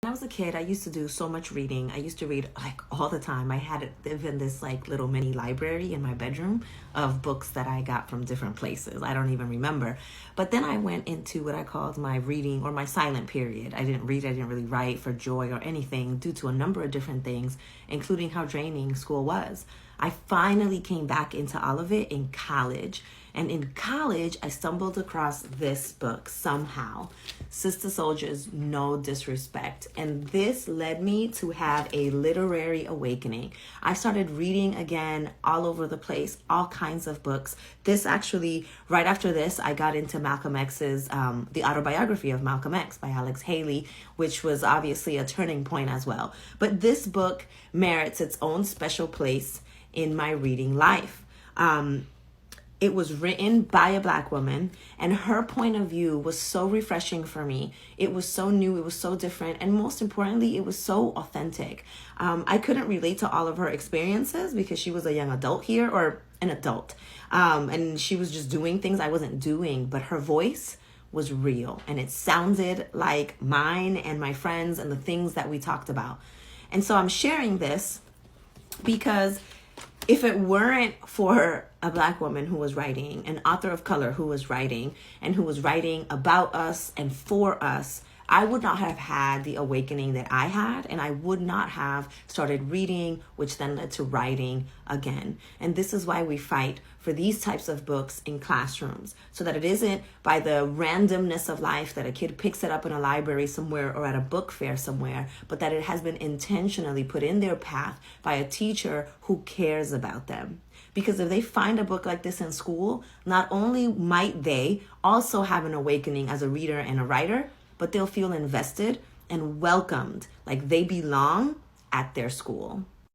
When I was a kid, I used to do so much reading. I used to read like all the time. I had even this like little mini library in my bedroom of books that I got from different places. I don't even remember. But then I went into what I called my reading or my silent period. I didn't read, I didn't really write for joy or anything due to a number of different things, including how draining school was. I finally came back into all of it in college. And in college, I stumbled across this book somehow, Sister Soldiers, No Disrespect. And this led me to have a literary awakening. I started reading again all over the place, all kinds of books. This actually, right after this, I got into Malcolm X's, the autobiography of Malcolm X by Alex Haley, which was obviously a turning point as well. But this book merits its own special place in my reading life. It was written by a Black woman, and her point of view was so refreshing for me. It was so new, it was so different, and most importantly, it was so authentic. I couldn't relate to all of her experiences because she was a young adult here, or an adult, and she was just doing things I wasn't doing, but her voice was real, and it sounded like mine and my friends and the things that we talked about. And so I'm sharing this because if it weren't for a Black woman who was writing, an author of color who was writing, and who was writing about us and for us, I would not have had the awakening that I had, and I would not have started reading, which then led to writing again. And this is why we fight for these types of books in classrooms, so that it isn't by the randomness of life that a kid picks it up in a library somewhere or at a book fair somewhere, but that it has been intentionally put in their path by a teacher who cares about them. Because if they find a book like this in school, not only might they also have an awakening as a reader and a writer, but they'll feel invested and welcomed, like they belong at their school.